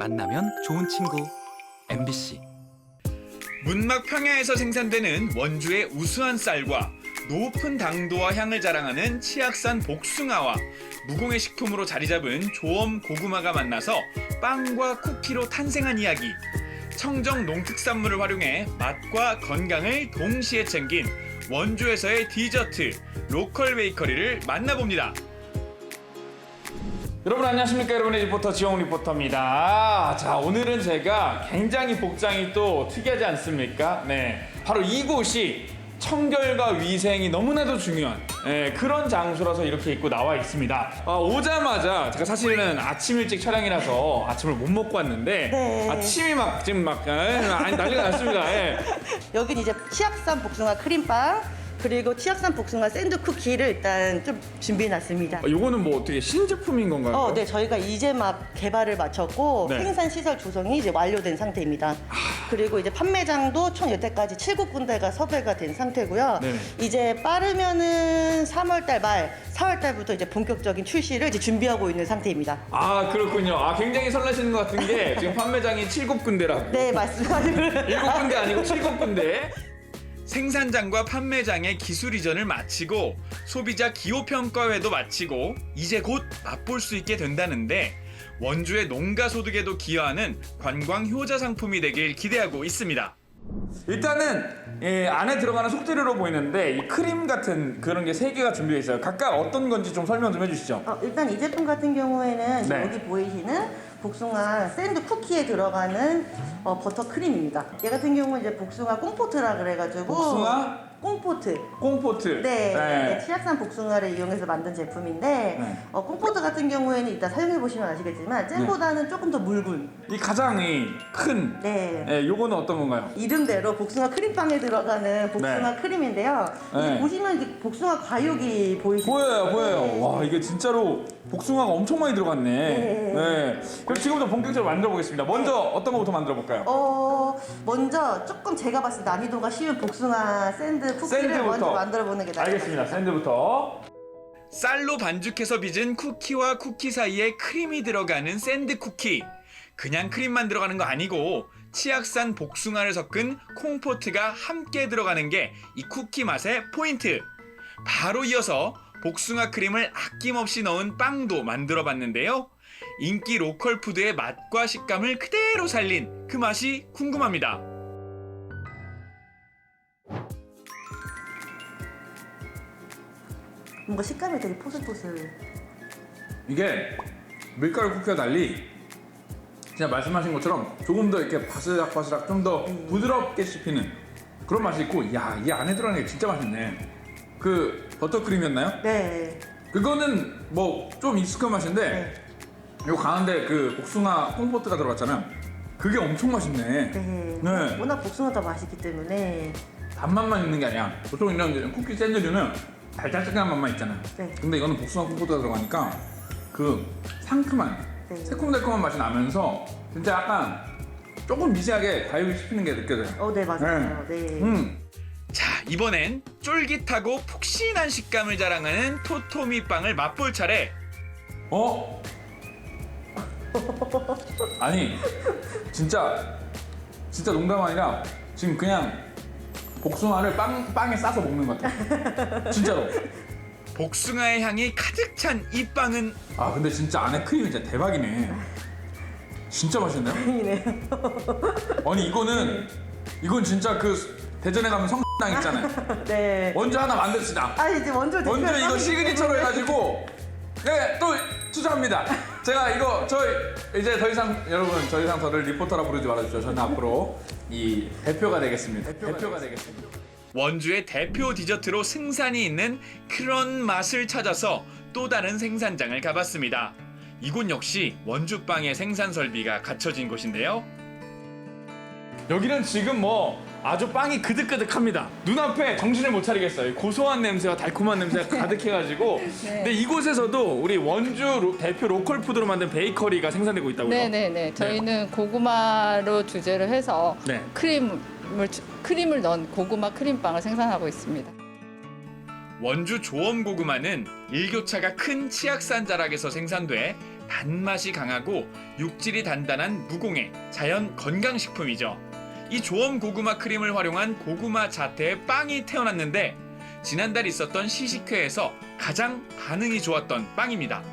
만나면 좋은 친구 MBC. 문막 평야에서 생산되는 원주의 우수한 쌀과 높은 당도와 향을 자랑하는 치악산 복숭아와 무공의 식품으로 자리 잡은 조엄 고구마가 만나서 빵과 쿠키로 탄생한 이야기. 청정 농특산물을 활용해 맛과 건강을 동시에 챙긴 원주에서의 디저트 로컬 베이커리를 만나봅니다. 여러분 안녕하십니까? 여러분의 리포터 지영 리포터입니다. 자, 오늘은 제가 굉장히 복장이 또 특이하지 않습니까? 네, 바로 이곳이 청결과 위생이 너무나도 중요한 그런 장소라서 이렇게 입고 나와 있습니다. 오자마자 제가 사실은 아침 일찍 촬영이라서 아침을 못 먹고 왔는데 네. 아침이 막 지금 막 난리가 났습니다. 예. 여긴 이제 치악산 복숭아 크림빵 그리고 치악산 복숭아 샌드 쿠키를 일단 좀 준비해놨습니다. 요거는 뭐 어떻게 신제품인 건가요? 네, 저희가 이제 막 개발을 마쳤고 네. 생산 시설 조성이 이제 완료된 상태입니다. 그리고 이제 판매장도 총 여태까지 7군데가 섭외가 된 상태고요. 네네. 이제 빠르면은 3월달 말, 4월달부터 이제 본격적인 출시를 이제 준비하고 있는 상태입니다. 아, 그렇군요. 굉장히 설레시는 것 같은 게 지금 판매장이 7군데라고. 네, 맞습니다. 7군데 아니고 7군데. 생산장과 판매장의 기술 이전을 마치고 소비자 기호평가회도 마치고 이제 곧 맛볼 수 있게 된다는데 원주의 농가 소득에도 기여하는 관광 효자 상품이 되길 기대하고 있습니다. 일단은 안에 들어가는 속재료로 보이는데 이 크림 같은 그런 게 3개가 준비되어 있어요. 각각 어떤 건지 좀 설명 좀 해주시죠. 일단 이 제품 같은 경우에는 네. 여기 보이시는 복숭아 샌드 쿠키에 들어가는 버터 크림입니다. 얘 같은 경우는 이제 복숭아 꽁포트라 그래가지고 복숭아? 꽁포트. 꽁포트. 네, 네. 치악산 복숭아를 이용해서 만든 제품인데 네. 꽁포트 같은 경우에는 이따 사용해 보시면 아시겠지만 잼보다는 조금 더 묽은. 이 가장 큰 네. 요거는 어떤 건가요? 이름대로 복숭아 크림빵에 들어가는 복숭아 네. 크림인데요. 네. 이제 보시면 이제 복숭아 과육이 보이시죠? 보여요. 네. 와, 이게 진짜로 복숭아가 엄청 많이 들어갔네. 네. 그럼 지금부터 본격적으로 만들어 보겠습니다. 먼저 어떤 거부터 만들어 볼까요? 먼저 조금 제가 봤을 때 난이도가 쉬운 복숭아 샌드 쿠키를 샌드부터. 먼저 만들어 보는 게 나을 것 알겠습니다. 같습니다. 샌드부터. 쌀로 반죽해서 빚은 쿠키와 쿠키 사이에 크림이 들어가는 샌드 쿠키. 그냥 크림만 들어가는 거 아니고 치악산 복숭아를 섞은 콩포트가 함께 들어가는 게 이 쿠키 맛의 포인트. 바로 이어서 복숭아 크림을 아낌없이 넣은 빵도 만들어 봤는데요. 인기 로컬 푸드의 맛과 식감을 그대로 살린 그 맛이 궁금합니다. 뭔가 식감이 되게 포슬포슬. 이게 밀가루 쿠키와 달리 진짜 말씀하신 것처럼 조금 더 이렇게 바스락바스락 좀 더 부드럽게 씹히는 그런 맛이 있고, 야, 이 안에 들어가는 게 진짜 맛있네. 그 버터크림이었나요? 네. 그거는 뭐 좀 익숙한 맛인데 요 가운데 그 복숭아 콩포트가 들어갔잖아요. 그게 엄청 맛있네. 네. 네. 워낙 복숭아가 맛있기 때문에. 단맛만 있는 게 아니야. 보통 이런 쿠키 샌드류는 달짝지근한 맛만 있잖아요. 네. 근데 이거는 복숭아 콩포트가 들어가니까 그 상큼한 네. 새콤달콤한 맛이 나면서 진짜 약간 조금 미세하게 과육이 씹히는 게 느껴져요. 네, 맞아요. 네. 자, 이번엔 쫄깃하고 푹신한 식감을 자랑하는 토토미 빵을 맛볼 차례. 아니 진짜 농담 아니라 지금 그냥 복숭아를 빵에 싸서 먹는 것 같아. 진짜로. 복숭아의 향이 가득 찬 이 빵은 근데 진짜 안에 크림이 진짜 대박이네. 진짜 맛있네요. 아니 이건 진짜 그 대전에 가면 성당 있잖아요. 네. 원주 하나 만듭시다. 이제 먼저 원주 이거 시그니처로 해가지고 또 투자합니다. 제가 이거 이제 더 이상 여러분 더 이상 저를 리포터라 부르지 말아주세요. 저는 앞으로 이 대표가 되겠습니다. 대표가 되겠습니다. 원주의 대표 디저트로 승산이 있는 그런 맛을 찾아서 또 다른 생산장을 가봤습니다. 이곳 역시 원주빵의 생산 설비가 갖춰진 곳인데요. 여기는 지금 뭐 아주 빵이 그득그득합니다. 눈앞에 정신을 못 차리겠어요. 고소한 냄새와 달콤한 냄새가 가득해가지고. 근데 이곳에서도 우리 원주 대표 로컬 푸드로 만든 베이커리가 생산되고 있다고요? 네네네. 저희는 고구마로 주제를 해서 네. 크림을 넣은 고구마 크림빵을 생산하고 있습니다. 원주 조엄 고구마는 일교차가 큰 치악산 자락에서 생산돼 단맛이 강하고 육질이 단단한 무공해 자연 건강식품이죠. 이 조엄 고구마 크림을 활용한 고구마 자태의 빵이 태어났는데 지난달 있었던 시식회에서 가장 반응이 좋았던 빵입니다.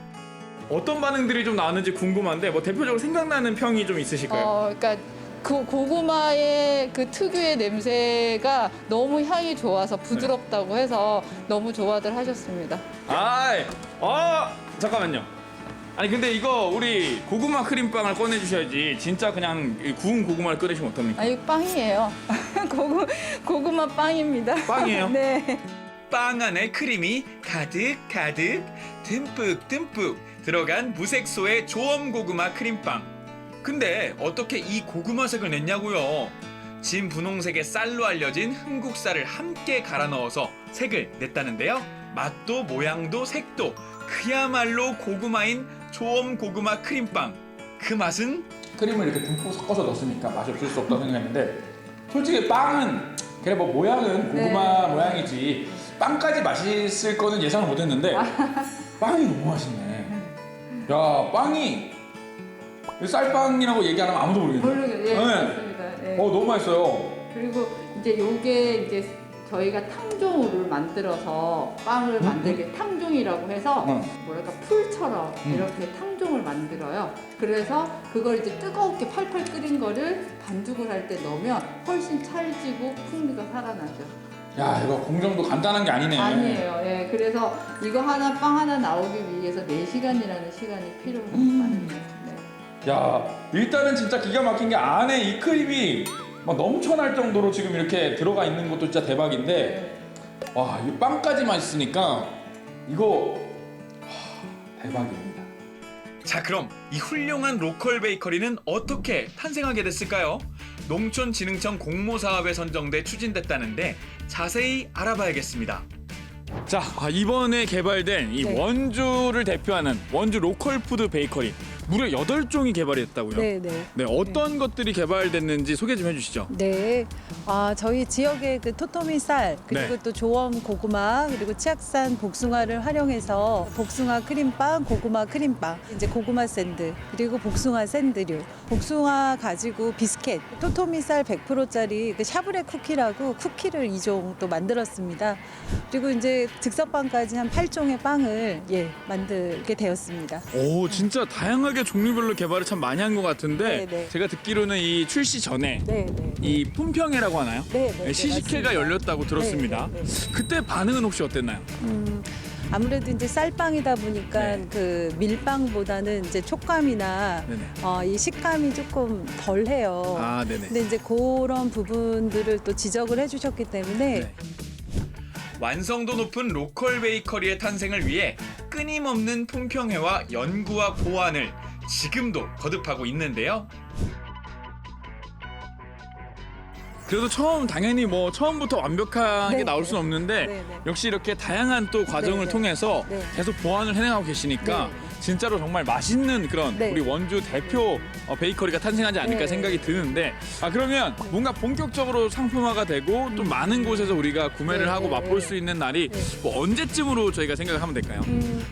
어떤 반응들이 좀 나왔는지 궁금한데 뭐 대표적으로 생각나는 평이 좀 있으실까요? 그러니까 그 고구마의 그 특유의 냄새가 너무 향이 좋아서 부드럽다고 해서 너무 좋아들 하셨습니다. 잠깐만요. 아니 근데 이거 우리 고구마 크림빵을 꺼내주셔야지. 진짜 그냥 이 구운 고구마를 꺼내시면 어떡합니까? 이거 빵이에요. 고구마 빵입니다. 빵이에요? 네. 빵 안에 크림이 가득가득 듬뿍듬뿍 들어간 무색소의 조엄 고구마 크림빵. 근데 어떻게 이 고구마색을 냈냐고요? 진 분홍색의 쌀로 알려진 흥국쌀을 함께 갈아 넣어서 색을 냈다는데요. 맛도 모양도 색도 그야말로 고구마인 조엄 고구마 크림빵. 그 맛은 크림을 이렇게 듬뿍 섞어서 넣었으니까 맛이 없을 수 없다고 생각했는데 솔직히 빵은 그래 뭐 모양은 고구마 모양이지 빵까지 맛있을 거는 예상을 못했는데 빵이 너무 맛있네. 야 빵이 쌀빵이라고 얘기 안 하면 아무도 모르겠네. 예, 맞습니다. 예. 너무 맛있어요. 그리고 이제 요게 이제 저희가 탕종을 만들어서 빵을 만들게 탕종이라고 해서 뭐랄까 풀처럼 이렇게 탕종을 만들어요. 그래서 그걸 이제 뜨겁게 팔팔 끓인 거를 반죽을 할 때 넣으면 훨씬 찰지고 풍미가 살아나죠. 야 이거 공정도 간단한 게 아니네. 아니에요. 예. 그래서 이거 하나 빵 하나 나오기 위해서 4시간이라는 시간이 필요합니다. 네. 야 일단은 진짜 기가 막힌 게 안에 이 크림이 막 넘쳐날 정도로 지금 이렇게 들어가 있는 것도 진짜 대박인데 와 이 빵까지 맛있으니까 이거 대박입니다. 자, 그럼 이 훌륭한 로컬 베이커리는 어떻게 탄생하게 됐을까요? 농촌진흥청 공모사업에 선정돼 추진됐다는데 자세히 알아봐야겠습니다. 자 이번에 개발된 이 네. 원주를 대표하는 원주 로컬 푸드 베이커리 무려 8종이 개발이 됐다고요? 네네. 네, 어떤 것들이 개발됐는지 소개 좀 해주시죠. 네. 저희 지역의 그 토토미 쌀 그리고 네. 또 조엄 고구마 그리고 치악산 복숭아를 활용해서 복숭아 크림빵, 고구마 크림빵, 이제 고구마 샌드 그리고 복숭아 샌드류, 복숭아 가지고 비스켓, 토토미 쌀 100%짜리 그 샤브레 쿠키라고 쿠키를 2종 또 만들었습니다. 그리고 이제 즉석빵까지 한 8종의 빵을 만들게 되었습니다. 오 진짜 다양하게 종류별로 개발을 참 많이 한 것 같은데 네. 제가 듣기로는 이 출시 전에 네. 이 품평회라고 하나요? 네, 시식회가 맞습니다. 열렸다고 들었습니다. 네. 그때 반응은 혹시 어땠나요? 아무래도 이제 쌀빵이다 보니까 네. 그 밀빵보다는 이제 촉감이나 네네. 이 식감이 조금 덜해요. 아 네네. 근데 이제 그런 부분들을 또 지적을 해주셨기 때문에 네. 완성도 높은 로컬 베이커리의 탄생을 위해 끊임없는 품평회와 연구와 고안을 지금도 거듭하고 있는데요. 그래도 당연히 뭐 처음부터 완벽하게 네, 나올 수는 없는데 네. 역시 이렇게 다양한 또 과정을 네. 통해서 네. 계속 보완을 해나가고 계시니까 네. 진짜로 정말 맛있는 그런 네. 우리 원주 대표 베이커리가 탄생하지 않을까 네. 생각이 드는데 그러면 뭔가 본격적으로 상품화가 되고 좀 많은 곳에서 우리가 구매를 네, 하고 네, 맛볼 네. 수 있는 날이 네. 뭐 언제쯤으로 저희가 생각을 하면 될까요?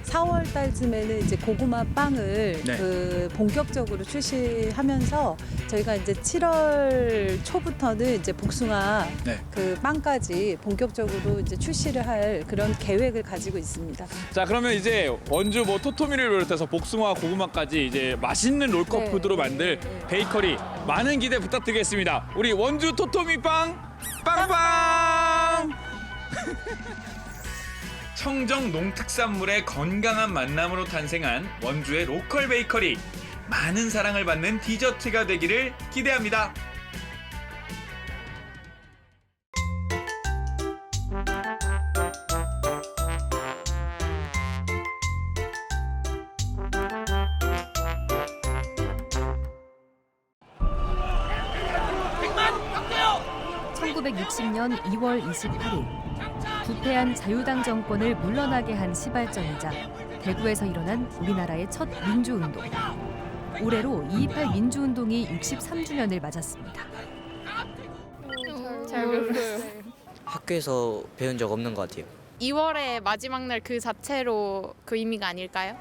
4월 달쯤에는 이제 고구마 빵을 네. 그 본격적으로 출시하면서 저희가 이제 7월 초부터는 이제 복숭아 네. 그 빵까지 본격적으로 이제 출시를 할 그런 계획을 가지고 있습니다. 자 그러면 이제 원주 뭐 토토미를 비롯해서 복숭아 고구마까지 이제 맛있는 롤컵 네. 푸드로 만들 베이커리 많은 기대 부탁드리겠습니다. 우리 원주 토토미 빵 빵빵. 청정 농특산물의 건강한 만남으로 탄생한 원주의 로컬 베이커리. 많은 사랑을 받는 디저트가 되기를 기대합니다. (1960년 2월 28일) 부패한 자유당 정권을 물러나게 한 시발점이자 대구에서 일어난 우리나라의 첫 민주운동. 올해로 2.28 민주운동이 63주년을 맞았습니다. 잘 모르겠어요. 학교에서 배운 적 없는 것 같아요. 2월의 마지막 날 그 자체로 그 의미가 아닐까요?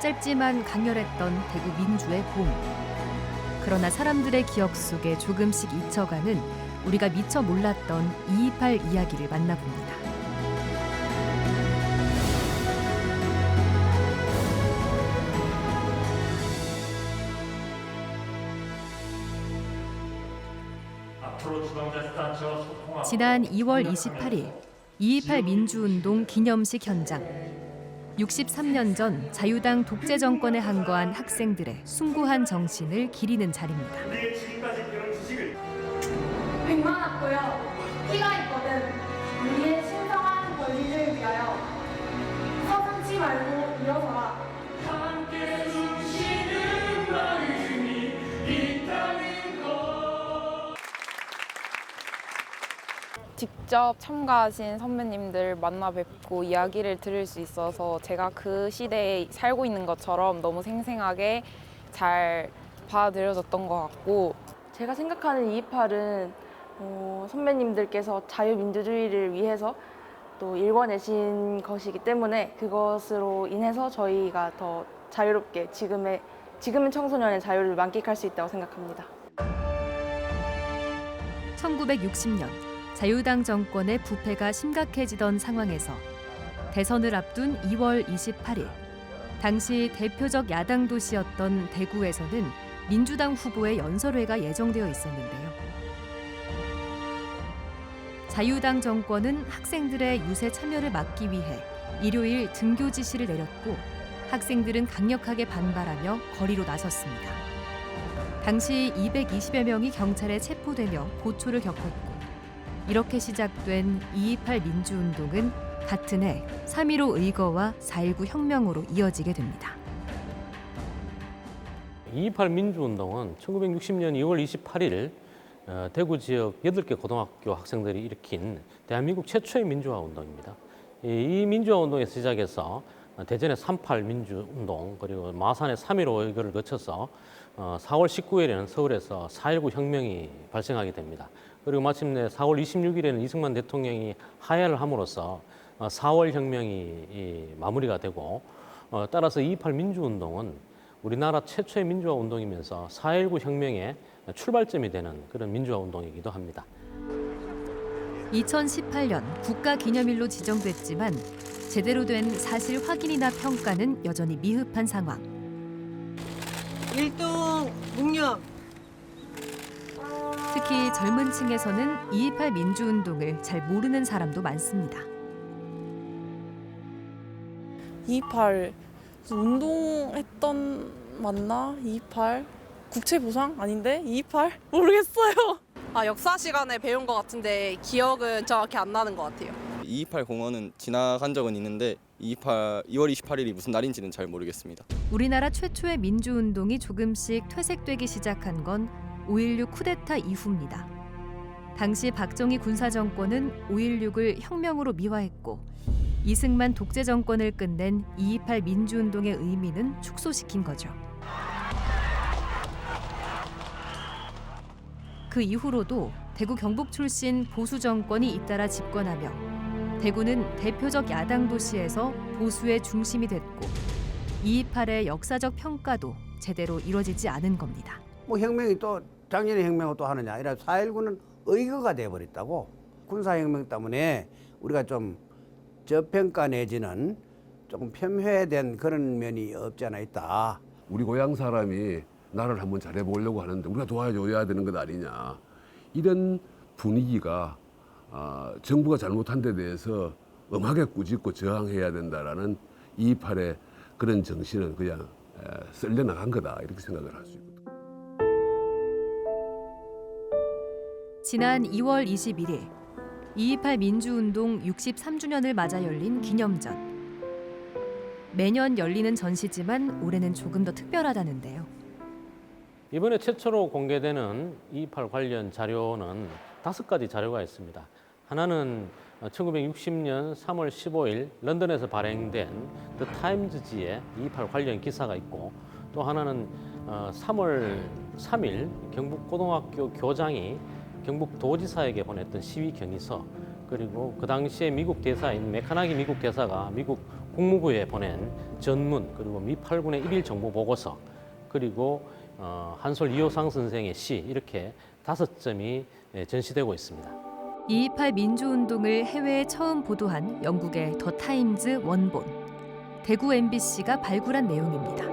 짧지만 강렬했던 대구 민주의 봄. 그러나 사람들의 기억 속에 조금씩 잊혀가는 우리가 미처 몰랐던 228 이야기를 만나봅니다. 지난 2월 28일 228 민주운동 기념식 현장. 63년 전 자유당 독재 정권에 항거한 학생들의 숭고한 정신을 기리는 자리입니다. 100만 왔고요. 키가 있거든. 우리의 신성한 권리를 위하여 서슴지 말고 일어서라. 함께 숨쉬는 마음이 있다는 것. 직접 참가하신 선배님들 만나 뵙고 이야기를 들을 수 있어서 제가 그 시대에 살고 있는 것처럼 너무 생생하게 잘 받아들여졌던 것 같고, 제가 생각하는 228은 선배님들께서 자유민주주의를 위해서 또 일궈내신 것이기 때문에 그것으로 인해서 저희가 더 자유롭게 지금의 청소년의 자유를 만끽할 수 있다고 생각합니다. 1960년 자유당 정권의 부패가 심각해지던 상황에서 대선을 앞둔 2월 28일 당시 대표적 야당 도시였던 대구에서는 민주당 후보의 연설회가 예정되어 있었는데요. 자유당 정권은 학생들의 유세 참여를 막기 위해 일요일 등교 지시를 내렸고 학생들은 강력하게 반발하며 거리로 나섰습니다. 당시 220여 명이 경찰에 체포되며 고초를 겪었고 이렇게 시작된 228 민주운동은 같은 해 3.15 의거와 4.19 혁명으로 이어지게 됩니다. 228 민주운동은 1960년 2월 28일 대구 지역 8개 고등학교 학생들이 일으킨 대한민국 최초의 민주화 운동입니다. 이 민주화 운동의 시작에서 대전의 3.8 민주운동 그리고 마산의 3.15 의거를 거쳐서 4월 19일에는 서울에서 4.19 혁명이 발생하게 됩니다. 그리고 마침내 4월 26일에는 이승만 대통령이 하야를 함으로써 4월 혁명이 마무리가 되고 따라서 228 민주운동은 우리나라 최초의 민주화 운동이면서 4.19 혁명의 출발점이 되는 그런 민주화 운동이기도 합니다. 2018년 국가기념일로 지정됐지만 제대로 된 사실 확인이나 평가는 여전히 미흡한 상황. 1등 묵념. 특히 젊은 층에서는 228 민주운동을 잘 모르는 사람도 많습니다. 228 운동했던 맞나? 228 국채 보상 아닌데? 228 모르겠어요. 역사 시간에 배운 것 같은데 기억은 정확히 안 나는 것 같아요. 228 공원은 지나간 적은 있는데 2월 28일이 무슨 날인지는 잘 모르겠습니다. 우리나라 최초의 민주운동이 조금씩 퇴색되기 시작한 건 5.16 쿠데타 이후입니다. 당시 박정희 군사정권은 5.16을 혁명으로 미화했고 이승만 독재 정권을 끝낸 228 민주운동의 의미는 축소시킨 거죠. 그 이후로도 대구 경북 출신 보수 정권이 잇따라 집권하며 대구는 대표적 야당 도시에서 보수의 중심이 됐고 228의 역사적 평가도 제대로 이루어지지 않은 겁니다. 뭐 혁명이 또 작년에 혁명을 또 하느냐 이라 4.19는 의거가 돼버렸다고. 군사혁명 때문에 우리가 좀 저평가 내지는 조금 폄훼된 그런 면이 없지 않아 있다. 우리 고향 사람이 나를 한번 잘해보려고 하는데 우리가 도와줘야 되는 것 아니냐. 이런 분위기가 정부가 잘못한 데 대해서 엄하게 꾸짖고 저항해야 된다라는 228의 그런 정신은 그냥 썰려나간 거다 이렇게 생각을 할 수 있거든요. 지난 2월 21일 228 민주운동 63주년을 맞아 열린 기념전. 매년 열리는 전시지만 올해는 조금 더 특별하다는데요. 이번에 최초로 공개되는 228 관련 자료는 5가지 자료가 있습니다. 하나는 1960년 3월 15일 런던에서 발행된 The Times지에 228 관련 기사가 있고 또 하나는 3월 3일 경북고등학교 교장이 경북 도지사에게 보냈던 시위 경위서 그리고 그 당시에 미국 대사인 메카나기 미국 대사가 미국 국무부에 보낸 전문 그리고 미 8군의 1일 정보 보고서 그리고 한솔 이호상 선생의 시 이렇게 5점이 전시되고 있습니다. 228 민주운동을 해외에 처음 보도한 영국의 더 타임즈 원본, 대구 MBC가 발굴한 내용입니다.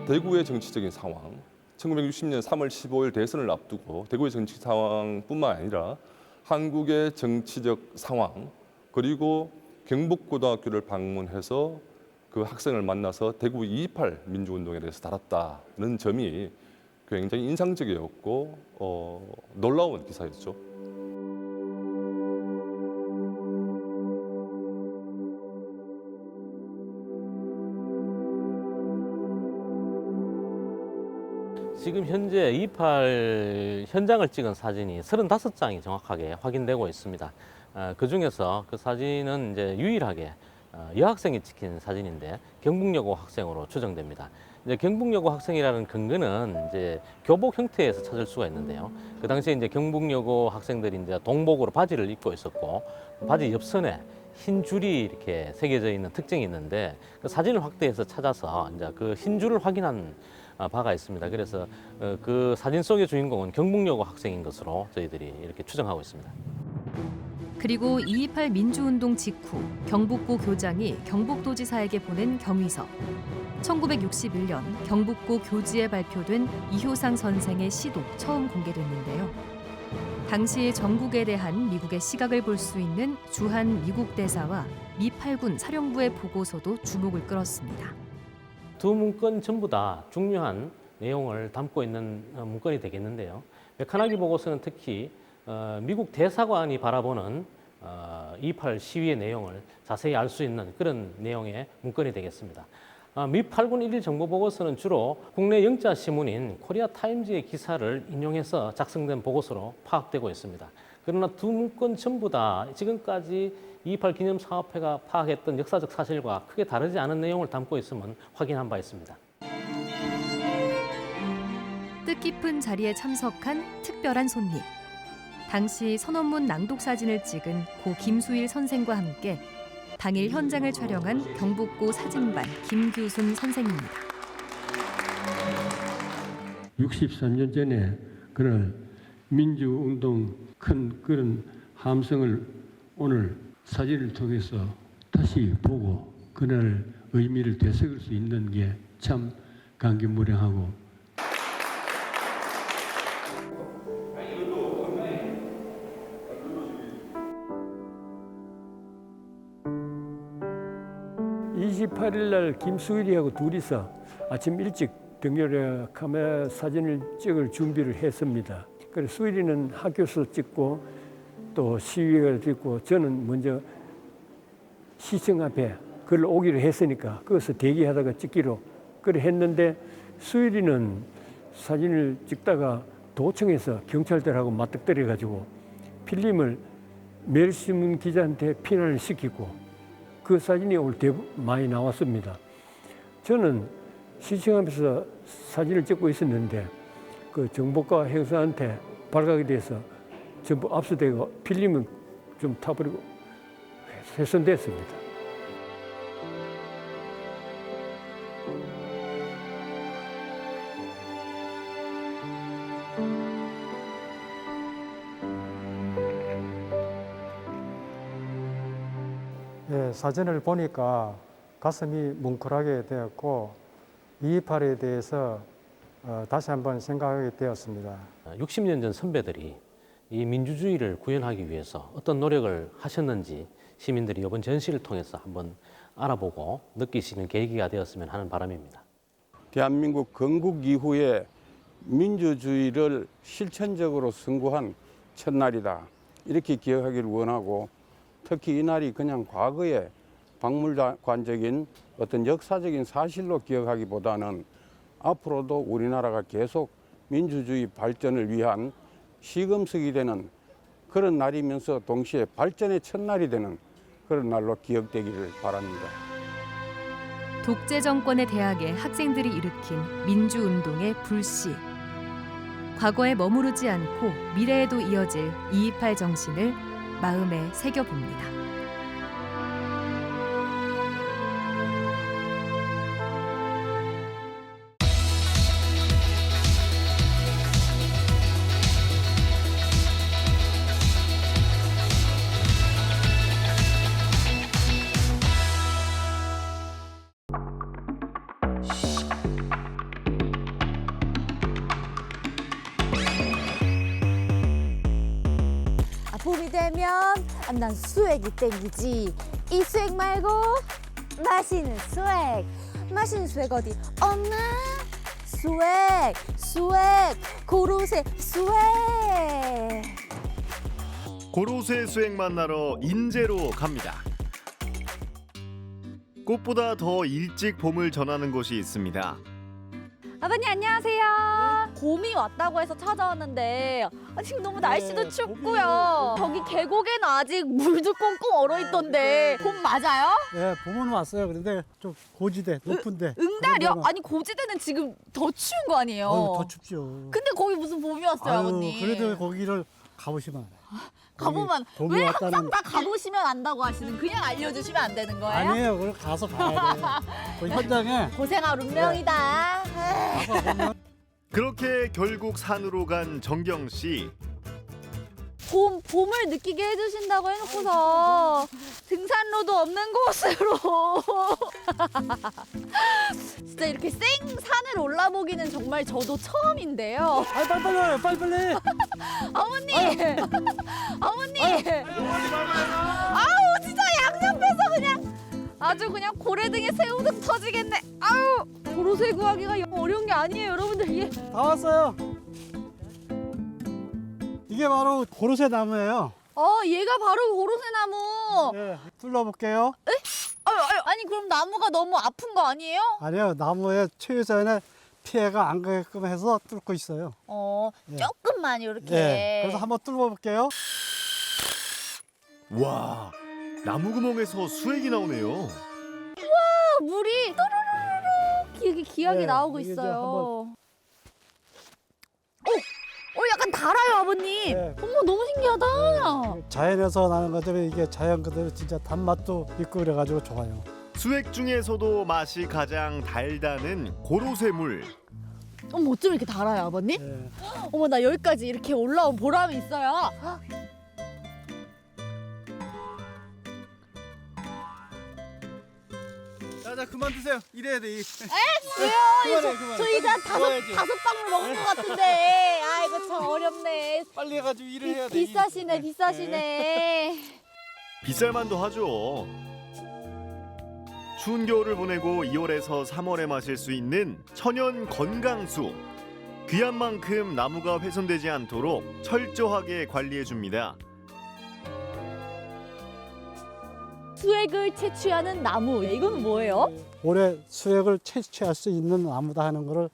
대구의 정치적인 상황, 1960년 3월 15일 대선을 앞두고 대구의 정치 상황뿐만 아니라 한국의 정치적 상황, 그리고 경북고등학교를 방문해서 그 학생을 만나서 대구 228 민주운동에 대해서 다뤘다는 점이 굉장히 인상적이었고 놀라운 기사였죠. 지금 현재 228 현장을 찍은 사진이 35장이 정확하게 확인되고 있습니다. 그 중에서 그 사진은 이제 유일하게 여학생이 찍힌 사진인데 경북여고 학생으로 추정됩니다. 이제 경북여고 학생이라는 근거는 이제 교복 형태에서 찾을 수가 있는데요. 그 당시에 이제 경북여고 학생들이 이제 동복으로 바지를 입고 있었고 바지 옆선에 흰 줄이 이렇게 새겨져 있는 특징이 있는데 그 사진을 확대해서 찾아서 이제 그 흰 줄을 확인한 바가 있습니다. 그래서 그 사진 속의 주인공은 경북여고 학생인 것으로 저희들이 이렇게 추정하고 있습니다. 그리고 228 민주운동 직후 경북고 교장이 경북도지사에게 보낸 경위서. 1961년 경북고 교지에 발표된 이효상 선생의 시도 처음 공개됐는데요. 당시 전국에 대한 미국의 시각을 볼 수 있는 주한 미국 대사와 미 8군 사령부의 보고서도 주목을 끌었습니다. 두 문건 전부 다 중요한 내용을 담고 있는 문건이 되겠는데요. 메카나기 보고서는 특히 미국 대사관이 바라보는 228 시위의 내용을 자세히 알 수 있는 그런 내용의 문건이 되겠습니다. 미 8군 1일 정보 보고서는 주로 국내 영자 신문인 코리아 타임즈의 기사를 인용해서 작성된 보고서로 파악되고 있습니다. 그러나 두 문건 전부 다 지금까지 228 기념사업회가 파악했던 역사적 사실과 크게 다르지 않은 내용을 담고 있음은 확인한 바 있습니다. 뜻깊은 자리에 참석한 특별한 손님. 당시 선언문 낭독 사진을 찍은 고 김수일 선생과 함께 당일 현장을 촬영한 경북고 사진반 김규순 선생입니다. 63년 전에 그런 민주운동 큰 그런 함성을 오늘 사진을 통해서 다시 보고 그날 의미를 되새길 수 있는 게 참 감개무량하고 (28일) 김수일이하고 둘이서 아침 일찍 병렬에 카메라 사진을 찍을 준비를 했습니다. 그래서 수일이는 학교에서 찍고 또 시위를 찍고 저는 먼저 시청 앞에 그걸 오기로 했으니까 거기서 대기하다가 찍기로 그래 했는데 수일이는 사진을 찍다가 도청에서 경찰들하고 맞닥뜨려 가지고 필름을 매일신문 기자한테 피난을 시키고 그 사진이 오늘 많이 나왔습니다. 저는 시청 앞에서 사진을 찍고 있었는데 그 정보과 형사한테 발각이 돼서 전부 압수되고 필름은 좀 타버리고 훼손됐습니다. 예, 사진을 보니까 가슴이 뭉클하게 되었고 228에 대해서 다시 한번 생각하게 되었습니다. 60년 전 선배들이 이 민주주의를 구현하기 위해서 어떤 노력을 하셨는지 시민들이 이번 전시를 통해서 한번 알아보고 느끼시는 계기가 되었으면 하는 바람입니다. 대한민국 건국 이후에 민주주의를 실천적으로 선구한 첫날이다. 이렇게 기억하기를 원하고 특히 이 날이 그냥 과거의 박물관적인 어떤 역사적인 사실로 기억하기보다는 앞으로도 우리나라가 계속 민주주의 발전을 위한 시금석이 되는 그런 날이면서 동시에 발전의 첫날이 되는 그런 날로 기억되기를 바랍니다. 독재 정권에 대항해 학생들이 일으킨 민주운동의 불씨. 과거에 머무르지 않고 미래에도 이어질 228 정신을 마음에 새겨봅니다. 되면 난 수액이 땡기지. 이 수액 말고 맛있는 수액. 맛있는 수액 어디 없나? 수액, 수액, 고로쇠 수액. 고로쇠 수액 만나러 인제로 갑니다. 꽃보다 더 일찍 봄을 전하는 곳이 있습니다. 아버님 안녕하세요. 봄이 왔다고 해서 찾아왔는데 지금 너무 날씨도 춥고요. 저기 계곡에는 아직 물도 꽁꽁 얼어있던데 봄 맞아요? 네, 봄은 왔어요. 그런데 좀 고지대, 높은데. 응달이요? 아니 고지대는 지금 더 추운 거 아니에요? 더 춥죠. 근데 거기 무슨 봄이 왔어요, 아버님? 그래도 거기를 가보시면 알아요. 가보면 봄이 왜 왔다는- 항상 다 가보시면 안다고 하시는 그냥 알려주시면 안 되는 거예요? 아니에요. 그걸 가서 봐야 돼요. 그 현장에 고생할 운명이다. 그렇게 결국 산으로 간 정경 씨. 봄을 느끼게 해주신다고 해놓고서 등산로도 없는 곳으로 진짜 이렇게 생산을 올라보기는 정말 저도 처음인데요. 빨리. 어머니! 어머니! 아우 진짜 양옆에서 그냥 아주 그냥 고래등에 새우등 터지겠네. 아우 고로쇠 구하기가 영 어려운 게 아니에요, 여러분들. 이게 다 왔어요. 이게 바로 고로쇠 나무예요. 얘가 바로 고로쇠 나무. 네, 뚫어볼게요. 에? 아니 그럼 나무가 너무 아픈 거 아니에요? 아니요, 나무에 최유산의 피해가 안 가게끔 해서 뚫고 있어요. 네. 조금만 이렇게. 네, 그래서 한번 뚫어볼게요. 와, 나무 구멍에서 수액이 나오네요. 와 물이 또르르르 이렇게 기하게 네, 나오고 이게 이제 있어요. 약간 달아요, 아버님. 네. 어머 너무 신기하다. 자연에서 나는 것들이 이게 자연 그대로 진짜 단맛도 있고 그래가지고 좋아요. 수액 중에서도 맛이 가장 달다는 고로쇠물. 어머 어쩜 이렇게 달아요, 아버님? 어머 나 여기까지 이렇게 올라온 보람이 있어요. 자, 그만 드세요. 이래야 돼. 왜요? 그만해. 저희 다 먹어야지. 다섯 방울 먹은 것 같은데. 아이고 참 어렵네. 빨리 해가지고 일을 해야 돼. 비싸시네, 비싸시네. 비쌀만도 하죠. 추운 겨울을 보내고 2월에서 3월에 마실 수 있는 천연 건강수. 귀한 만큼 나무가 훼손되지 않도록 철저하게 관리해 줍니다. 수액을 채취하는 나무. 이건 뭐예요? 올해 수액을 채취할 수 있는 나무다 하는 거를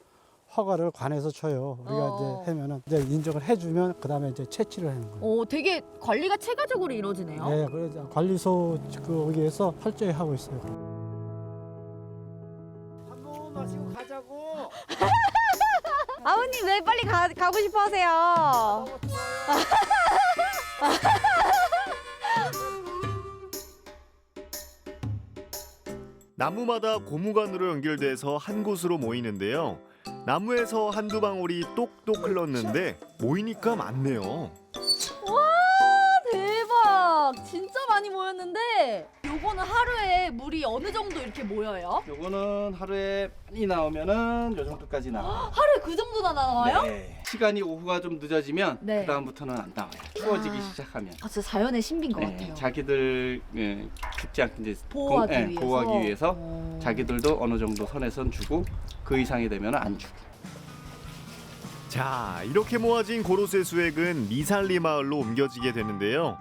허가를 관에서 줘요. 우리가 이제 하면은 이제 인정을 해주면 그다음에 이제 채취를 하는 거예요. 되게 관리가 체계적으로 이루어지네요. 네, 그래서 관리소 거기에서 철저히 하고 있어요. 한번 마시고 가자고. 아버님 왜 빨리 가고 싶어 하세요? 나무마다 고무관으로 연결돼서 한 곳으로 모이는데요. 나무에서 한두 방울이 똑똑 흘렀는데 모이니까 많네요. 와 대박! 진짜 많이 모였는데 요거는 하루에 물이 어느 정도 이렇게 모여요? 요거는 하루에 많이 나오면은 요 정도까지 나와요. 하루에 그 정도나 나와요? 네. 시간이 오후가 좀 늦어지면 네. 그다음부터는 안 나와요. 추워지기 시작하면. 진짜 자연의 신비인 것 네, 같아요. 자기들 죽지 않게 이제 보호하기 위해서? 보호하기 위해서 자기들도 어느 정도 선에선 주고 그 이상이 되면 안 주고. 자, 이렇게 모아진 고로쇠 수액은 미살리 마을로 옮겨지게 되는데요.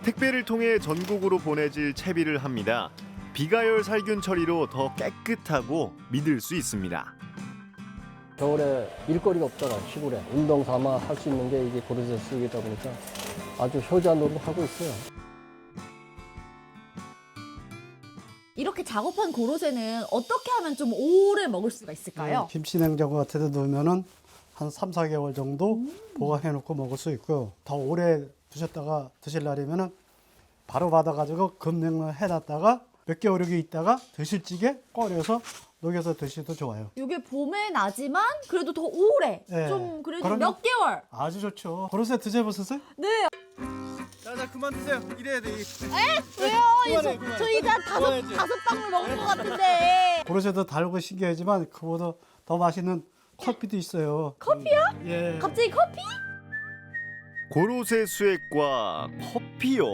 택배를 통해 전국으로 보내질 채비를 합니다. 비가열 살균 처리로 더 깨끗하고 믿을 수 있습니다. 겨울에 일거리가 없잖아. 시골에 운동 삼아 할 수 있는 게 이게 고로쇠 수액이다 보니까 아주 효자노릇 하고 있어요. 이렇게 작업한 고로쇠는 어떻게 하면 좀 오래 먹을 수가 있을까요? 김치 냉장고 같은 데 놓으면은 한 3, 4개월 정도 보관해 놓고 먹을 수 있고요. 더 오래 두셨다가 드실 날이면은 바로 받아가지고 급냉을 해놨다가 몇 개월 이렇게 있다가 드실 찌개 꺼내서 녹여서 드셔도 좋아요. 이게 봄에 나지만 그래도 더 오래 네. 좀 그래도 그럼- 몇 개월. 아주 좋죠. 고로쇠 드셔보셨어요? 네. 자, 그만 드세요. 이래야 돼. 왜요? 그만해. 저희 다 다섯 방울 먹은 것 같은데. 고로쇠도 달고 신기하지만 그보다 더 맛있는 커피도 있어요. 커피요? 예. 갑자기 커피? 고로쇠 수액과 커피요?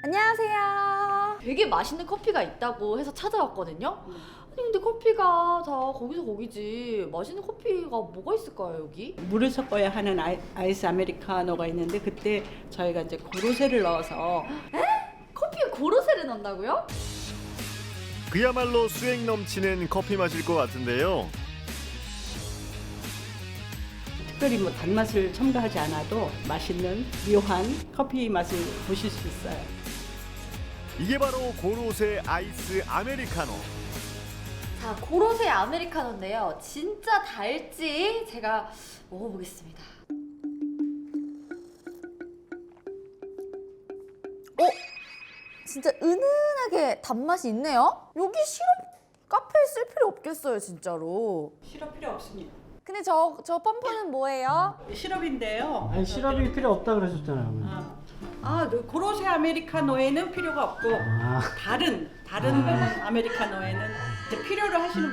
안녕하세요. 되게 맛있는 커피가 있다고 해서 찾아왔거든요. 아니 근데 커피가 다 거기서 거기지. 맛있는 커피가 뭐가 있을까요 여기? 물을 섞어야 하는 아이스 아메리카노가 있는데 그때 저희가 이제 고로쇠를 넣어서. 에? 커피에 고로쇠를 넣는다고요? 그야말로 수액 넘치는 커피 맛일 것 같은데요. 특별히 뭐 단맛을 첨가하지 않아도 맛있는 묘한 커피 맛을 보실 수 있어요. 이게 바로 고로쇠 아이스 아메리카노. 자, 고로쇠 아메리카노인데요. 진짜 달지 제가 먹어보겠습니다. 진짜 은은하게 단맛이 있네요. 여기 시럽 카페에 쓸 필요 없겠어요, 진짜로. 시럽 필요 없습니다. 근데 저 펌프는 뭐예요? 시럽인데요. 아니 시럽이 필요 없다 그러셨잖아요. 고로쇠 아메리카노에는 필요가 없고 다른 아메리카노에는 이제 필요로 하시는.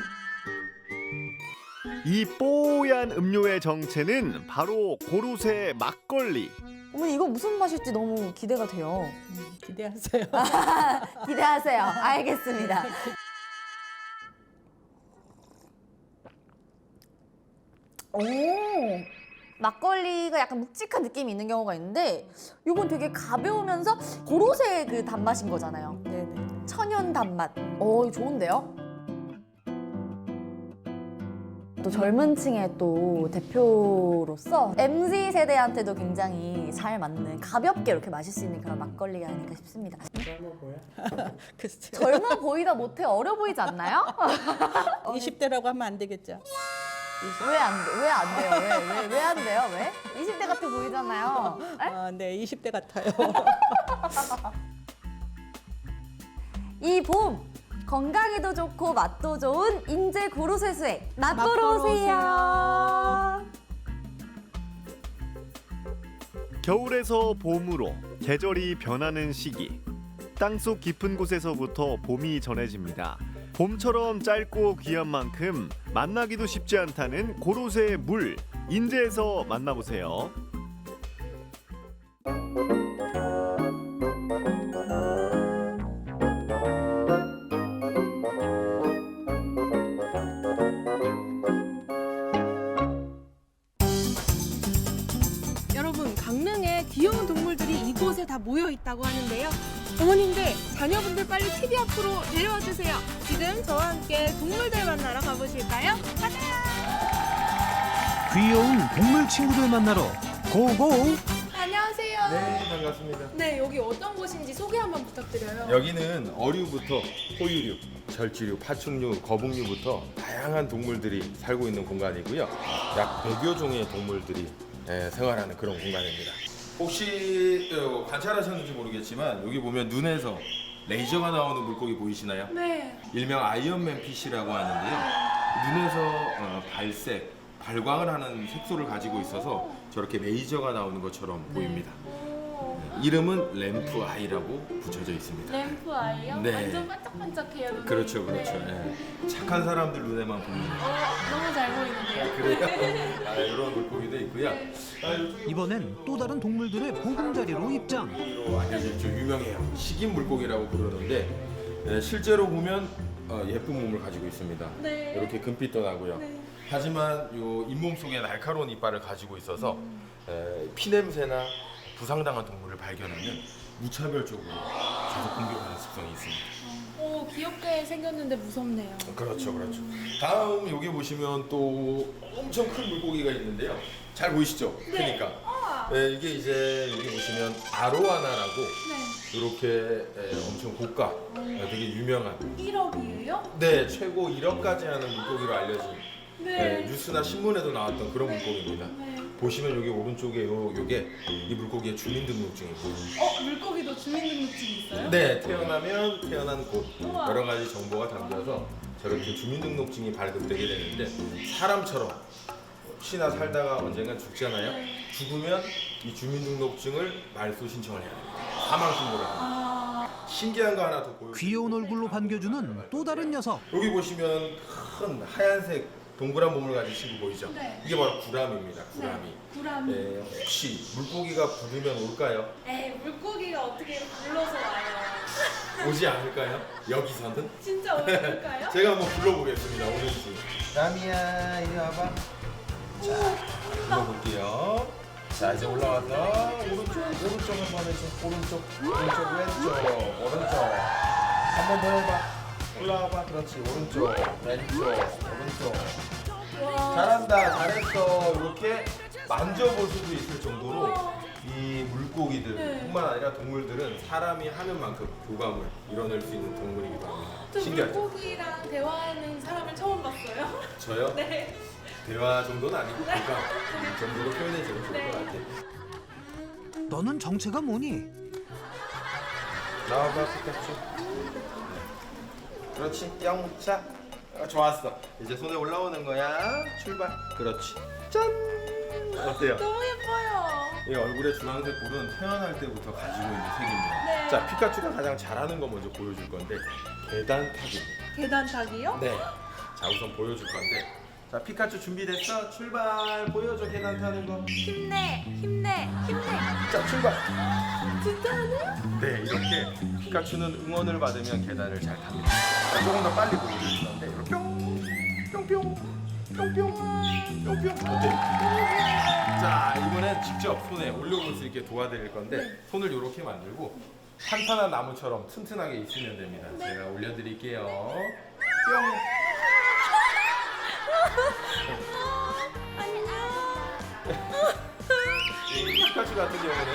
이 뽀얀 음료의 정체는 바로 고로쇠 막걸리. 어머니 이건 무슨 맛일지 너무 기대가 돼요. 기대하세요. 기대하세요. 알겠습니다. 오, 막걸리가 약간 묵직한 느낌이 있는 경우가 있는데 이건 되게 가벼우면서 고로쇠 그 단맛인 거잖아요. 네네. 천연 단맛. 이거 좋은데요? 또 젊은 층의 또 대표로서 MZ 세대한테도 굉장히 잘 맞는 가볍게 이렇게 마실 수 있는 그런 막걸리가 아닐까 싶습니다. 젊어 보여? 젊어 보이다 못해 어려 보이지 않나요? 20대라고 하면 안 되겠죠? 왜 안 돼요? 왜 안 돼요? 왜? 20대 같아 보이잖아요. 네, 20대 같아요. 이 봄 건강에도 좋고 맛도 좋은 인제 고로쇠 수액 맛보러 오세요. 겨울에서 봄으로 계절이 변하는 시기. 땅속 깊은 곳에서부터 봄이 전해집니다. 봄처럼 짧고 귀한 만큼 만나기도 쉽지 않다는 고로쇠의 물. 인제에서 만나보세요. 여러분, 강릉에 귀여운 동물들이 이곳에 다 모여 있다고 하는데요. 어머님들, 자녀분들 빨리 TV 앞으로 데려와 주세요. 지금 저와 함께 동물들 만나러 가보실까요? 가자! 귀여운 동물 친구들 만나러 고고! 안녕하세요. 네, 반갑습니다. 네, 여기 어떤 곳인지 소개 한번 부탁드려요. 여기는 어류부터 포유류, 절지류, 파충류, 거북류부터 다양한 동물들이 살고 있는 공간이고요. 약 100여 종의 동물들이 생활하는 그런 공간입니다. 혹시 관찰하셨는지 모르겠지만 여기 보면 눈에서 레이저가 나오는 물고기 보이시나요? 네. 일명 아이언맨 피쉬라고 하는데요. 눈에서 발색, 발광을 하는 색소를 가지고 있어서 저렇게 레이저가 나오는 것처럼 보입니다. 이름은 램프 아이라고 붙여져 있습니다. 램프 아이요? 네. 완전 반짝반짝해요. 눈이. 그렇죠, 그렇죠. 네. 예. 착한 사람들 눈에만 보이는. 너무 잘 보이는데요. 그래요? 이런 물고기도 있고요. 이번엔 또 다른 동물들의 보금자리로 입장. 알려져 있죠. 유명해요. 식인 물고기라고 부르는데 실제로 보면 예쁜 몸을 가지고 있습니다. 네. 이렇게 금빛도 나고요. 네. 하지만 요 잇몸 속에 날카로운 이빨을 가지고 있어서 피냄새나 부상당한 동물을 발견하면 무차별적으로 계속 공격하는 습성이 있습니다. 오, 귀엽게 생겼는데 무섭네요. 그렇죠, 그렇죠. 다음 여기 보시면 또 엄청 큰 물고기가 있는데요. 잘 보이시죠? 네. 크니까. 이게 이제 여기 보시면 아로아나라고 이렇게 엄청 고가, 되게 유명한 1억이에요? 네, 최고 1억까지 하는 물고기로 알려진 네. 뉴스나 신문에도 나왔던 그런 물고기입니다. 네. 보시면 여기 오른쪽에 요게 이 물고기의 주민등록증이고요. 물고기도 주민등록증이 있어요? 네, 태어나면 태어난 곳 우와. 여러 가지 정보가 담겨서 저렇게 주민등록증이 발급되게 되는데 사람처럼 혹시나 살다가 언젠간 죽잖아요. 죽으면 이 주민등록증을 말소 신청을 해야 됩니다. 사망 신고를 합니다. 신기한 거 하나 더 보여요. 귀여운 얼굴로 반겨주는 또 다른 녀석. 여기 보시면 큰 하얀색 동그란 몸을 가진 친구 보이죠? 네. 이게 바로 구라미입니다. 구라미. 네, 구라미. 네, 혹시 물고기가 부르면 올까요? 에이, 물고기가 어떻게 이렇게 불러서 와요? 오지 않을까요? 여기서는? 진짜 올까요? 제가 한번 불러보겠습니다. 오는지. 라미야, 이리 와봐. 자, 불러볼게요. 자, 이제 올라와서 오른쪽 한번 해줘. 오른쪽, 왼쪽. 한 번 더 해봐. 올라와봐. 그렇지. 오른쪽, 오른쪽. 잘한다. 잘했어. 이렇게 만져볼 수도 있을 정도로 이 물고기들 뿐만 아니라 동물들은 사람이 하는 만큼 교감을 이뤄낼 수 있는 동물이기도 합니다. 저 신기하죠? 물고기랑 대화하는 사람을 처음 봤어요. 저요? 네. 대화 정도는 아니고 교감 이 정도로 표현해주면 좋을 것 같아요. 너는 정체가 뭐니? 나와봐, 피카츄. 그렇지, 뿅차. 좋았어. 이제 손에 올라오는 거야. 출발. 그렇지. 짠. 어때요? 너무 예뻐요. 이 얼굴의 주황색 볼은 태어날 때부터 가지고 있는 색입니다. 네. 자, 피카츄가 가장 잘하는 거 먼저 보여줄 건데 계단 타기입니다. 계단 타기요? 네. 자, 우선 보여줄 건데. 자, 피카츄 준비됐어? 출발. 보여줘, 계단 타는 거. 힘내. 자, 출발. 진짜 하네? 네, 이렇게 피카츄는 응원을 받으면 계단을 잘 탑니다. 자, 조금 더 빨리 보여줄 건데. 이렇게 뿅뿅. 어때요? 자, 이번엔 직접 손에 올려볼 수 있게 도와드릴 건데 손을 이렇게 만들고 탄탄한 나무처럼 튼튼하게 있으면 됩니다. 제가 올려드릴게요. 뿅. 이 피카츄 같은 경우는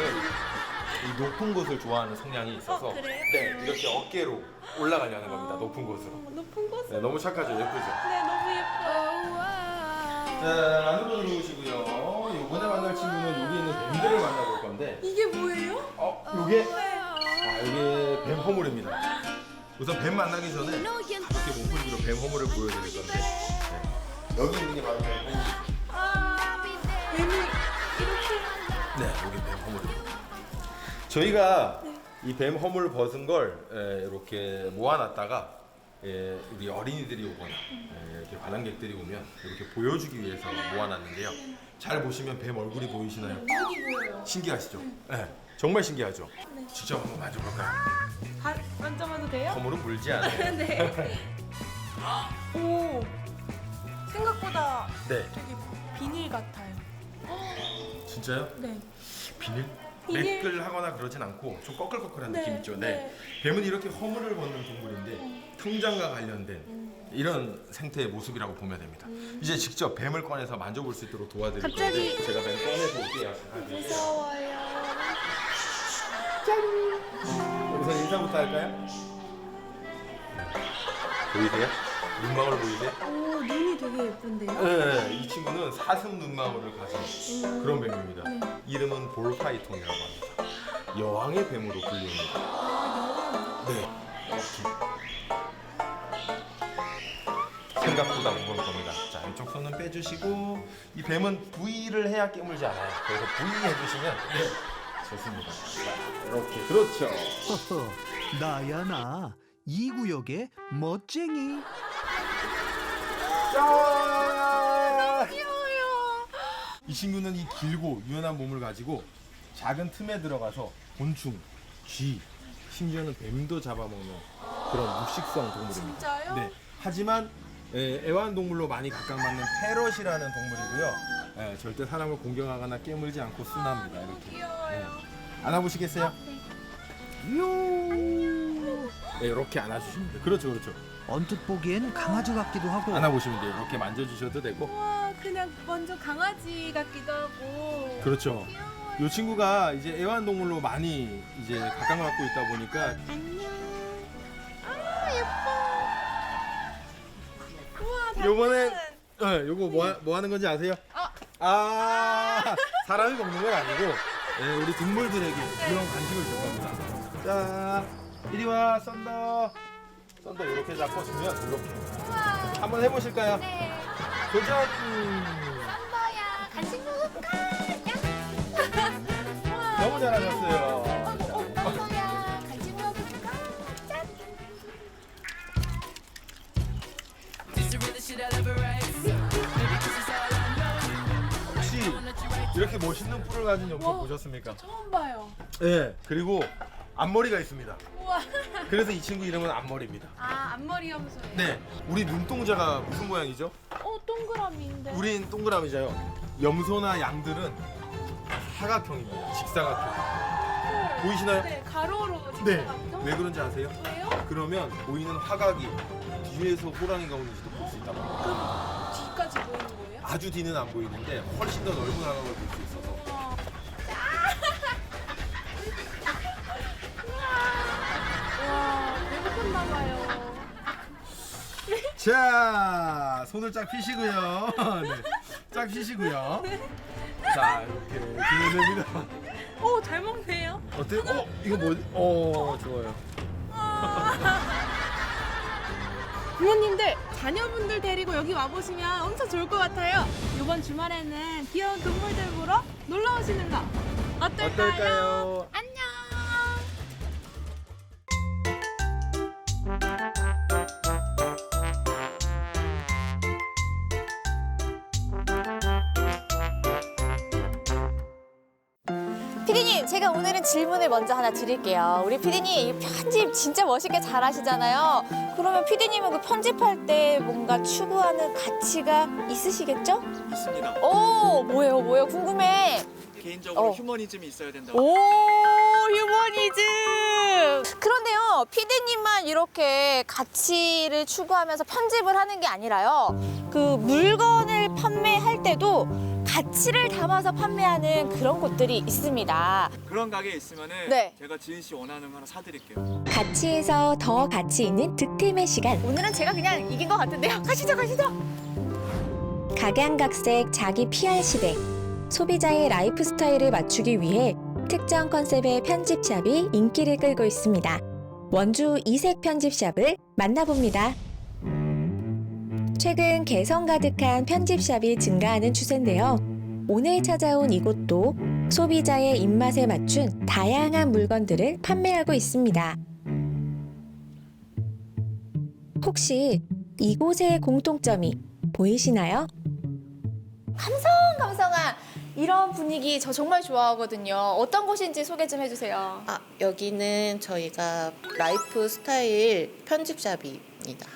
이 높은 곳을 좋아하는 성향이 있어서 그래요? 네, 이렇게 어깨로 올라가려는 겁니다. 높은 곳으로. 높은 곳? 네, 너무 착하죠? 예쁘죠? 네, 너무 예뻐요. 자, 안으로 들어오시고요. 이번에 만날 친구는 여기 있는 뱀들을 만나볼 건데 이게 뭐예요? 요게? 이게 뱀 허물입니다. 우선 뱀 만나기 전에 이렇게 몸풀기로 뱀 허물을 보여드릴 건데 네. 여기 있는 게 바로 뱀 허물입니다. 뱀이 이렇게. 네, 여기 뱀 허물입니다. 저희가 이 뱀 허물 벗은 걸 이렇게 모아놨다가 우리 어린이들이 오거나 이렇게 관람객들이 오면 이렇게 보여주기 위해서 모아놨는데요. 잘 보시면 뱀 얼굴이 보이시나요? 보여요. 신기하시죠? 네, 정말 신기하죠? 네. 직접 한번 만져볼까요? 만져봐도 돼요? 허물은 물지 않아요. 네. 오, 생각보다 네. 되게 비닐 같아요. 진짜요? 네. 비닐? 매끌하거나 그러진 않고 좀 꺼끌꺼끌한 네, 느낌 있죠. 네. 네. 뱀은 이렇게 허물을 벗는 동물인데 풍장과 관련된 이런 생태의 모습이라고 보면 됩니다. 이제 직접 뱀을 꺼내서 만져볼 수 있도록 도와드릴 갑자기. 건데 제가 뱀 꺼내서 올게요. 무서워요. 우선 인사부터 할까요? 보이세요? 눈망울 보이세요? 오, 눈이 되게 예쁜데요? 네, 이 친구는 사슴 눈망울을 가진 그런 뱀입니다. 네. 이름은 볼파이톤이라고 합니다. 여왕의 뱀으로 불립니다. 네, 이렇게. 생각보다 무거울 겁니다. 자, 이쪽 손은 빼주시고 이 뱀은 V를 해야 깨물지 않아요. 그래서 V 해주시면 좋습니다. 자, 이렇게. 그렇죠. 허허, 나야 나. 이 구역의 멋쟁이. 이 친구는 이 길고 유연한 몸을 가지고 작은 틈에 들어가서 곤충, 쥐, 심지어는 뱀도 잡아먹는 그런 육식성 동물입니다. 진짜요? 네. 하지만 애완동물로 많이 각광받는 페럿이라는 동물이고요. 절대 사람을 공격하거나 깨물지 않고 순합니다. 이렇게. 귀여워요. 안아보시겠어요? 네, 이렇게 안아주시면 돼요. 그렇죠, 그렇죠. 언뜻 보기엔 강아지 같기도 하고. 안아보시면 돼요. 이렇게 만져주셔도 되고. 우와, 그냥 완전 강아지 같기도 하고. 그렇죠. 이 친구가 이제 애완동물로 많이 이제 각광받고 있다 보니까 안녕. 아, 예뻐. 우와, 요번에 요거 뭐 하는 건지 아세요? 사람이 먹는 건 아니고 우리 동물들에게 이런 간식을 줄 겁니다. 자, 이리 와, 썬더. 썬더 이렇게 잡고 주면 이렇게. 한번 해보실까요? 네. 도전. 썬더야, 간식 먹을까? 너무 잘하셨어요. 썬더야, 간식 먹을까? 짠. This is the shit I love, right? 뿔 가진 염소 보셨습니까? 처음 봐요. 네. 그리고 앞머리가 있습니다. 우와. 그래서 이 친구 이름은 앞머리입니다. 아, 앞머리 염소예요. 네. 우리 눈동자가 무슨 모양이죠? 동그라미인데. 우린 동그라미잖아요. 염소나 양들은 사각형입니다. 직사각형. 보이시나요? 네, 가로로 네. 직사각형. 왜 그런지 아세요? 왜요? 그러면 보이는 화각이 뒤에서 호랑이가 오는지도 볼 수 있단 말이에요. 그럼 뒤까지 보이는 거예요? 아주 뒤는 안 보이는데 훨씬 더 넓은 화각을 볼 수 있어서. 와, 배고픈가 봐요. 자, 손을 쫙 펴시고요. 네. 쫙 펴시고요. 자, 이렇게 기회됩니다. 오, 잘 먹네요. 어때요? 이거 뭐지? 좋아요. 부모님들, 자녀분들 데리고 여기 와보시면 엄청 좋을 것 같아요. 이번 주말에는 귀여운 동물들 보러 놀러 오시는 거 어떨까요? 안녕! 피디님, 제가 오늘은 질문을 먼저 하나 드릴게요. 우리 피디님, 이 편집 진짜 멋있게 잘하시잖아요. 그러면 피디님은 그 편집할 때 뭔가 추구하는 가치가 있으시겠죠? 있습니다. 오, 뭐예요? 궁금해. 개인적으로 휴머니즘이 있어야 된다고. 오, 휴머니즘. 그런데요, 피디님만 이렇게 가치를 추구하면서 편집을 하는 게 아니라요. 그 물건을 판매할 때도 가치를 담아서 판매하는 그런 곳들이 있습니다. 그런 가게 있으면은 네. 제가 지은 씨 원하는 거 하나 사드릴게요. 가치에서 더 가치 있는 득템의 시간. 오늘은 제가 그냥 이긴 것 같은데요. 가시죠. 각양각색 자기 PR 시대. 소비자의 라이프 스타일을 맞추기 위해 특정 컨셉의 편집샵이 인기를 끌고 있습니다. 원주 이색 편집샵을 만나봅니다. 최근 개성 가득한 편집샵이 증가하는 추세인데요. 오늘 찾아온 이곳도 소비자의 입맛에 맞춘 다양한 물건들을 판매하고 있습니다. 혹시 이곳의 공통점이 보이시나요? 감성한 이런 분위기 저 정말 좋아하거든요. 어떤 곳인지 소개 좀 해주세요. 여기는 저희가 라이프 스타일 편집샵입니다.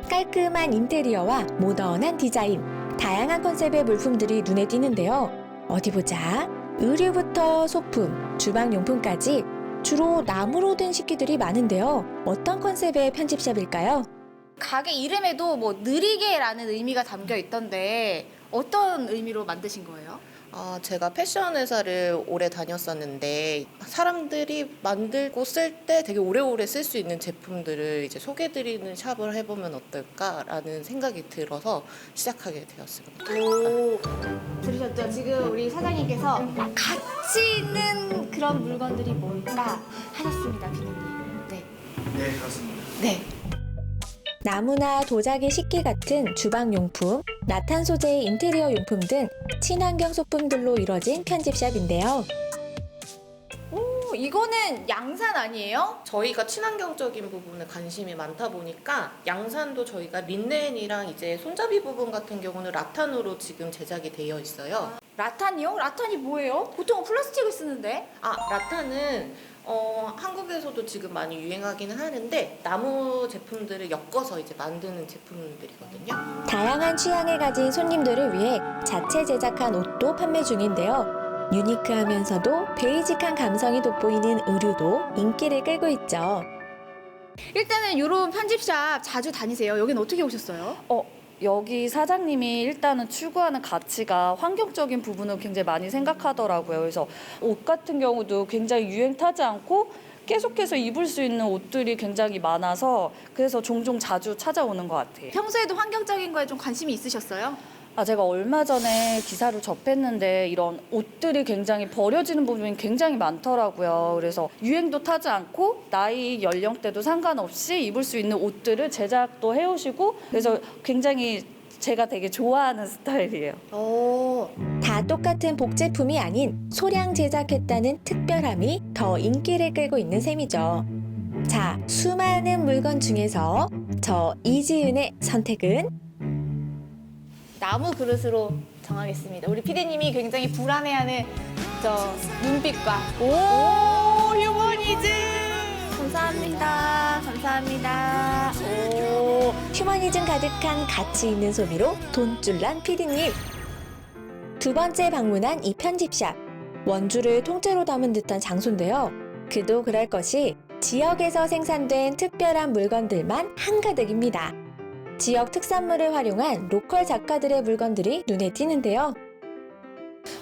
깔끔한 인테리어와 모던한 디자인, 다양한 컨셉의 물품들이 눈에 띄는데요. 어디 보자. 의류부터 소품, 주방용품까지 주로 나무로 된 식기들이 많은데요. 어떤 컨셉의 편집샵일까요? 가게 이름에도 뭐 느리게라는 의미가 담겨 있던데 어떤 의미로 만드신 거예요? 제가 패션 회사를 오래 다녔었는데 사람들이 만들고 쓸 때 되게 오래오래 쓸 수 있는 제품들을 이제 소개드리는 샵을 해보면 어떨까라는 생각이 들어서 시작하게 되었습니다. 오, 들으셨죠? 지금 우리 사장님께서 가치 있는 그런 물건들이 뭘까 하셨습니다, 피디님. 네. 네, 그렇습니다. 네. 나무나 도자기 식기 같은 주방용품, 라탄 소재의 인테리어 용품 등 친환경 소품들로 이뤄진 편집샵인데요. 오, 이거는 양산 아니에요? 저희가 친환경적인 부분에 관심이 많다 보니까 양산도 저희가 린넨이랑 이제 손잡이 부분 같은 경우는 라탄으로 지금 제작이 되어 있어요. 라탄이요? 라탄이 뭐예요? 보통은 플라스틱을 쓰는데. 라탄은 한국에서도 지금 많이 유행하기는 하는데 나무 제품들을 엮어서 이제 만드는 제품들이거든요. 다양한 취향을 가진 손님들을 위해 자체 제작한 옷도 판매 중인데요. 유니크하면서도 베이직한 감성이 돋보이는 의류도 인기를 끌고 있죠. 일단은 이런 편집샵 자주 다니세요? 여기는 어떻게 오셨어요? 여기 사장님이 일단은 추구하는 가치가 환경적인 부분을 굉장히 많이 생각하더라고요. 그래서 옷 같은 경우도 굉장히 유행 타지 않고 계속해서 입을 수 있는 옷들이 굉장히 많아서 그래서 종종 자주 찾아오는 것 같아요. 평소에도 환경적인 거에 좀 관심이 있으셨어요? 제가 얼마 전에 기사를 접했는데 이런 옷들이 굉장히 버려지는 부분이 굉장히 많더라고요. 그래서 유행도 타지 않고 나이 연령대도 상관없이 입을 수 있는 옷들을 제작도 해오시고 그래서 굉장히 제가 되게 좋아하는 스타일이에요. 다 똑같은 복제품이 아닌 소량 제작했다는 특별함이 더 인기를 끌고 있는 셈이죠. 자, 수많은 물건 중에서 저 이지은의 선택은? 나무 그릇으로 정하겠습니다. 우리 피디님이 굉장히 불안해하는 그죠. 눈빛과. 오, 휴머니즘. 감사합니다. 감사합니다. 오, 휴머니즘 가득한 가치 있는 소비로 돈줄난 PD님. 두 번째 방문한 이 편집샵. 원주를 통째로 담은 듯한 장소인데요. 그도 그럴 것이 지역에서 생산된 특별한 물건들만 한가득입니다. 지역 특산물을 활용한 로컬 작가들의 물건들이 눈에 띄는데요.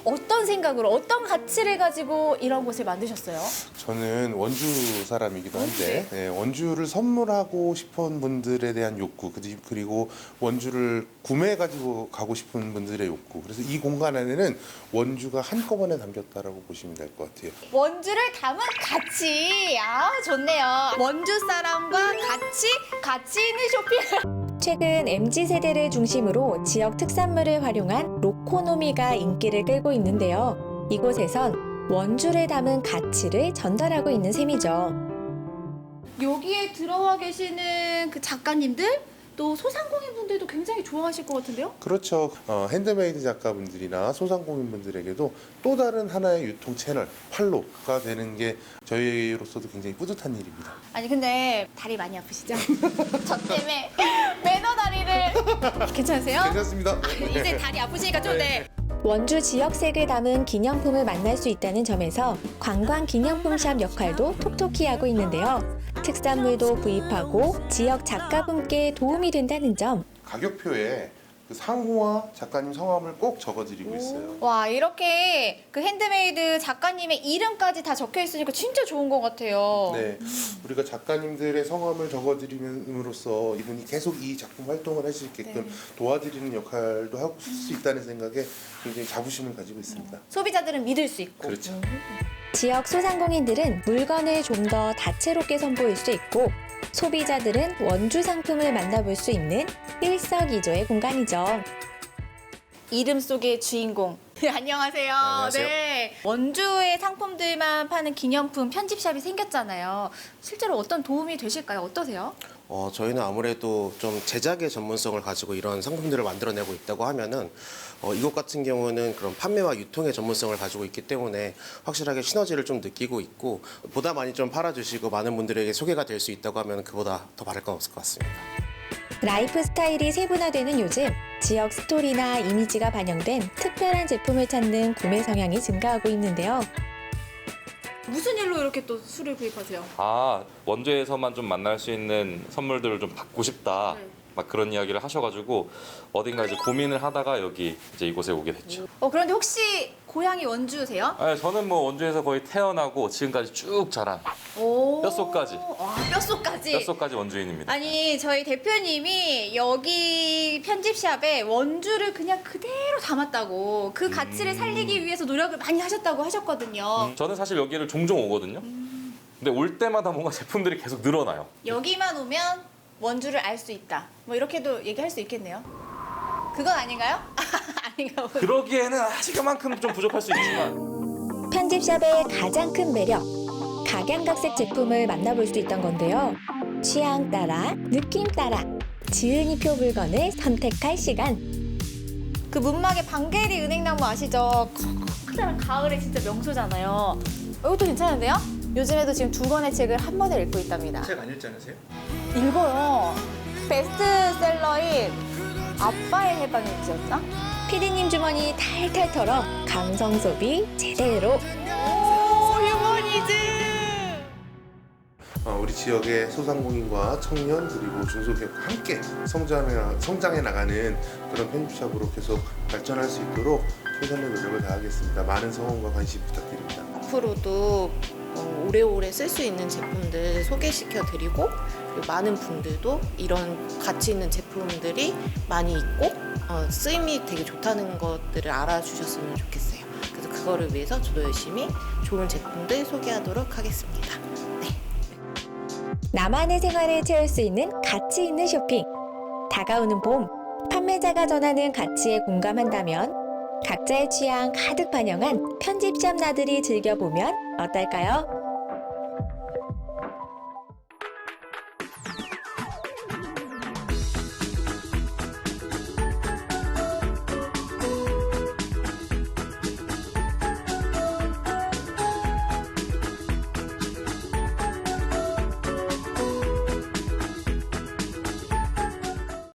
어떤 생각으로, 어떤 가치를 가지고 이런 곳을 만드셨어요? 저는 원주 사람이기도 한데 원주를 선물하고 싶은 분들에 대한 욕구, 그리고 원주를 구매해가지고 가고 싶은 분들의 욕구, 그래서 이 공간 안에는 원주가 한꺼번에 담겼다라고 보시면 될 것 같아요. 원주를 담은 가치. 아, 좋네요. 원주 사람과 가치 있는 쇼핑. 최근 MZ세대를 중심으로 지역 특산물을 활용한 로코노미가 인기를 끌고 있는데요. 이곳에선 원주를 담은 가치를 전달하고 있는 셈이죠. 여기에 들어와 계시는 그 작가님들, 또 소상공인 분들도 굉장히 좋아하실 것 같은데요? 그렇죠. 핸드메이드 작가분들이나 소상공인분들에게도 또 다른 하나의 유통 채널, 활로가 되는 게 저희로서도 굉장히 뿌듯한 일입니다. 아니 근데 다리 많이 아프시죠? 저 때문에 매너 다리를. 괜찮으세요? 괜찮습니다. 이제 다리 아프시니까 좀 네. 원주 지역색을 담은 기념품을 만날 수 있다는 점에서 관광 기념품샵 역할도 톡톡히 하고 있는데요. 특산물도 구입하고 지역 작가분께 도움이 된다는 점. 가격표에 그 상호와 작가님 성함을 꼭 적어드리고 있어요. 와, 이렇게 그 핸드메이드 작가님의 이름까지 다 적혀 있으니까 진짜 좋은 것 같아요. 네, 우리가 작가님들의 성함을 적어드림으로써 이분이 계속 이 작품 활동을 할 수 있게끔 도와드리는 역할도 하고 수 있다는 생각에 굉장히 자부심을 가지고 있습니다. 소비자들은 믿을 수 있고. 그렇죠. 지역 소상공인들은 물건을 좀 더 다채롭게 선보일 수 있고 소비자들은 원주 상품을 만나볼 수 있는 일석이조의 공간이죠. 이름 속의 주인공. 안녕하세요. 안녕하세요. 네. 원주의 상품들만 파는 기념품 편집샵이 생겼잖아요. 실제로 어떤 도움이 되실까요? 어떠세요? 저희는 아무래도 좀 제작의 전문성을 가지고 이런 상품들을 만들어내고 있다고 하면은 이곳 같은 경우는 그런 판매와 유통의 전문성을 가지고 있기 때문에 확실하게 시너지를 좀 느끼고 있고 보다 많이 좀 팔아주시고 많은 분들에게 소개가 될 수 있다고 하면 그보다 더 바랄 건 없을 것 같습니다. 라이프 스타일이 세분화되는 요즘 지역 스토리나 이미지가 반영된 특별한 제품을 찾는 구매 성향이 증가하고 있는데요. 무슨 일로 이렇게 또 술을 구입하세요? 원주에서만 좀 만날 수 있는 선물들을 좀 받고 싶다. 막 그런 이야기를 하셔가지고 어딘가 이제 고민을 하다가 여기 이제 이곳에 오게 됐죠. 그런데 혹시 고향이 원주세요? 저는 뭐 원주에서 거의 태어나고 지금까지 쭉 자란 오. 뼛속까지 와, 뼛속까지. 뼛속까지 원주인입니다. 아니 저희 대표님이 여기 편집샵에 원주를 그냥 그대로 담았다고 그 가치를 살리기 위해서 노력을 많이 하셨다고 하셨거든요. 저는 사실 여기를 종종 오거든요. 근데 올 때마다 뭔가 제품들이 계속 늘어나요. 여기만 오면 원주를 알 수 있다. 뭐 이렇게도 얘기할 수 있겠네요. 그건 아닌가요? 아닌가 보네. 그러기에는 아직 그만큼 좀 부족할 수 있지만 편집샵의 가장 큰 매력, 각양각색 제품을 만나볼 수 있던 건데요. 취향 따라, 느낌 따라, 지은이표 물건을 선택할 시간. 그 문막에 방게리 은행나무 아시죠? 커다란 가을에 진짜 명소잖아요. 이것도 괜찮은데요? 요즘에도 지금 2권의 책을 한 번에 읽고 있답니다. 책 안 읽지 않으세요? 읽어요. 베스트셀러인 아빠의 해방일지였나? 피디님 주머니 탈탈 털어 감성 소비 제대로. 오, 휴머니즘! 우리 지역의 소상공인과 청년 그리고 중소기업과 함께 성장해 나가는 그런 편집샵으로 계속 발전할 수 있도록 최선의 노력을 다하겠습니다. 많은 성원과 관심 부탁드립니다. 앞으로도 오래오래 쓸 수 있는 제품들 소개시켜 드리고 그리고 많은 분들도 이런 가치 있는 제품들이 많이 있고 쓰임이 되게 좋다는 것들을 알아주셨으면 좋겠어요. 그래서 그거를 위해서 저도 열심히 좋은 제품들 소개하도록 하겠습니다. 나만의 생활을 채울 수 있는 가치 있는 쇼핑. 다가오는 봄, 판매자가 전하는 가치에 공감한다면 각자의 취향 가득 반영한 편집샵 나들이 즐겨보면 어떨까요?